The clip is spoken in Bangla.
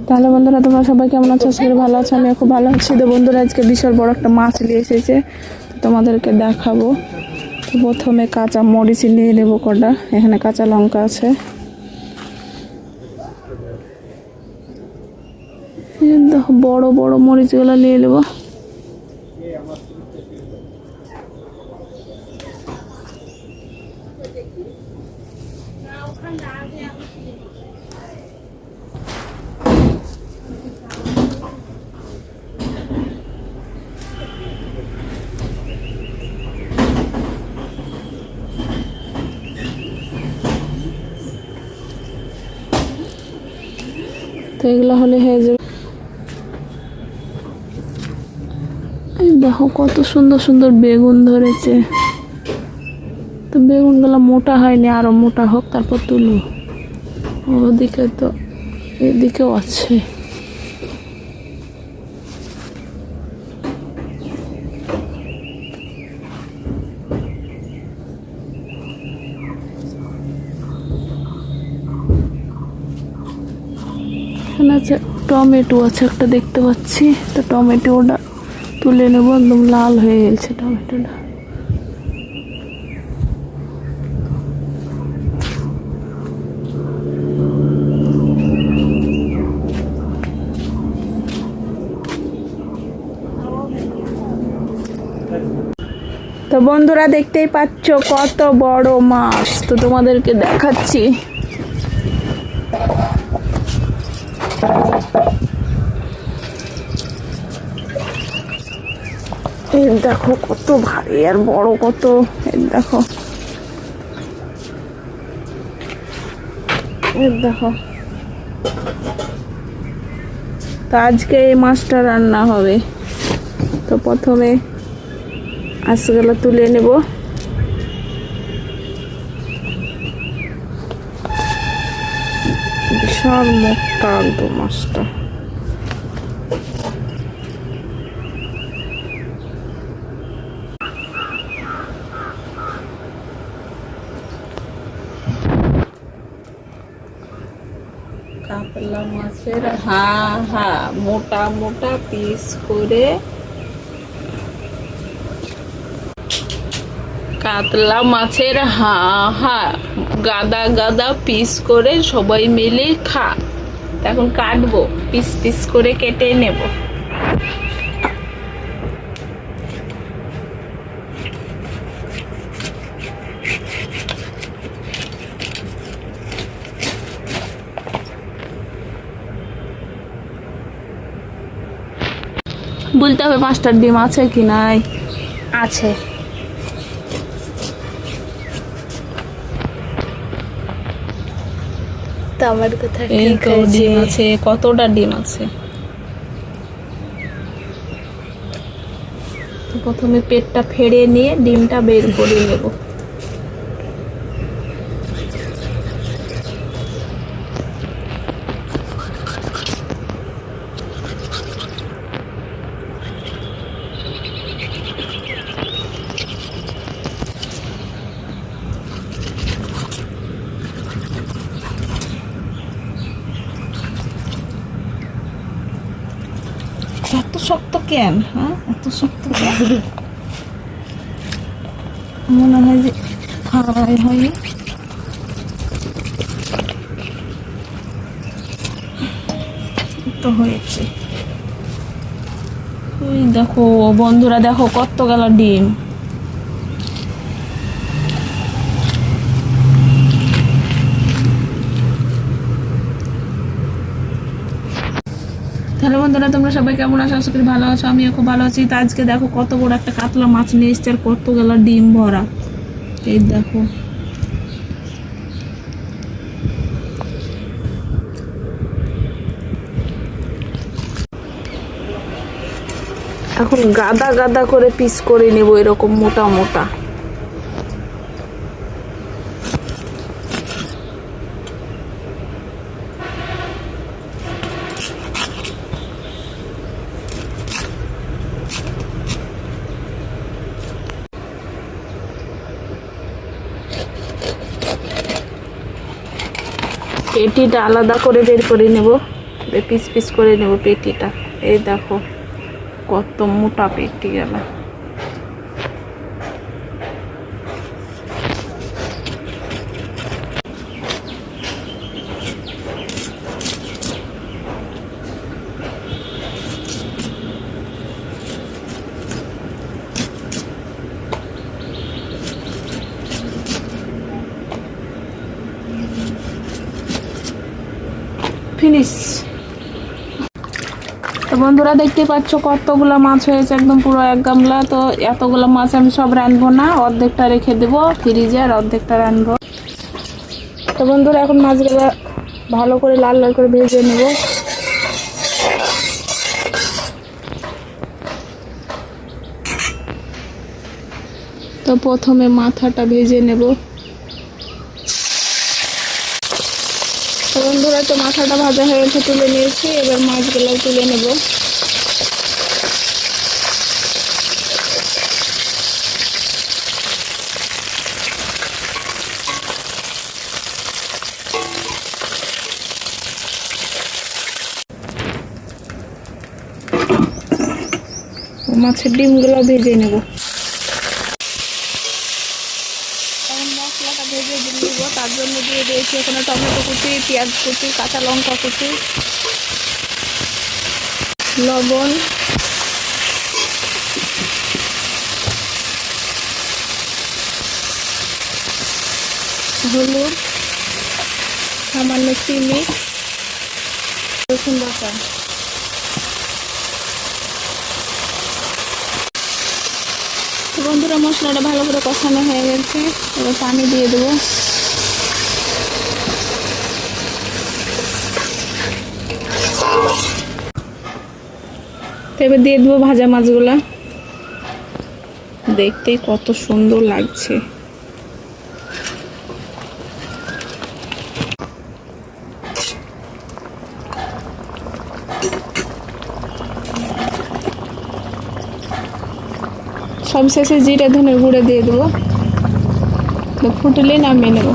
তাহলে বন্ধুরা তোমরা সবাই কেমন আছো? আজকে ভালো আছো, আমি খুব ভালো আছি। তো বন্ধুরা আজকে বিশাল বড় একটা মাছ নিয়ে এসেছে, তোমাদেরকে দেখাবো। তো প্রথমে কাঁচা মরিচ নিয়ে নেবো কটা, এখানে কাঁচা লঙ্কা আছে, দেখো বড় বড় মরিচগুলো নিয়ে নেবো। তো এগুলো হলে হয়ে যাবে। দেখো কত সুন্দর সুন্দর বেগুন ধরেছে। তো বেগুনগুলো মোটা হয়নি, আরো মোটা হোক তারপর তুলব। ওদিকে তো এদিকেও আছে। এখানে আছে টমেটো আছে একটা দেখতে পাচ্ছি। তো টমেটোটা তুলে নেবো, একদম লাল হয়ে গেছে টমেটোটা। তো বন্ধুরা দেখতেই পাচ্ছ কত বড় মাছ, তো তোমাদেরকে দেখাচ্ছি। এই দেখো কত ভারী আর বড় কত, এই দেখো দেখো। তো আজকে এই মাছটা রান্না হবে। তো প্রথমে আঁশগুলো তুলে নেব। বিশাল মোটা একদম মাছটা। কাতলা মাছের মোটা মোটা পিস করে, কাতলা মাছের গাদা গাদা পিস করে সবাই মিলে খা। এখন কাটবো, পিস পিস করে কেটে নেব। বলতে হবে মাছটার ডিম আছে কি নাই। আছে। তো আমার কথা এই তো ডিম আছে, কতটা ডিম আছে। তো প্রথমে পেটটা ফেড়ে নিয়ে ডিমটা বের করে নেব। এত শক্ত কেন? এত শক্ত কেন? মনে হয় যে ফ্রাই হয়নি। তো হয়েছে। ওই দেখো বন্ধুরা, দেখো কত গেল ডিম। তাহলে বন্ধুরা তোমরা সবাই কেমন আছো? আশা করি ভালো আছো, আমিও খুব ভালো আছি। তো আজকে দেখো কত বড় একটা কাতলা মাছ নিয়ে এসছে, আর কত গেল ডিম ভরা। এই দেখো এখন গাদা গাদা করে পিস করে নেব, এরকম মোটা মোটা। পেটিটা আলাদা করে বের করে নেব। পিস পিস করে নেব পেটিটা। এই দেখো কত মোটা পেটি গেল। ফিনিশ। তো বন্ধুরা দেখতে পাচ্ছ কতগুলো মাছ হয়েছে, একদম পুরো এক গামলা। তো এতগুলো মাছ আমি সব রানবো না, অর্ধেকটা রেখে দেবো ফ্রিজে আর অর্ধেকটা রানবো। তো বন্ধুরা এখন মাছগুলো ভালো করে লাল লাল করে ভেজে নেব। তো প্রথমে মাথাটা ভেজে নেব। তো বন্ধুরা তো মাথাটা ভাজা হয়ে গেছে, তুলে নিয়েছি। এবার মাছগুলো তুলে নেব। মাছের ডিমগুলো ভেজে নেব। এখন মশলাটা ভেজে দিব, তার জন্য দিয়ে দিয়েছি এখানে টমেটো কুচি, পেঁয়াজ কুচি, কাঁচা লঙ্কা কুচি, লবণ, হলুদ, সামান্য চিনি, রসুন বাটা। বন্ধুরা মশলাটা ভালো করে কষানো হয়ে গেছে, এবার পানি দিয়ে দেবো। এবার দিয়ে দেবো ভাজা মাছগুলা। দেখতে কত সুন্দর লাগছে। সব শেষে জিরা ধনের গুঁড়ো দিয়ে দেবো। ফুটলেই নামিয়ে নেব।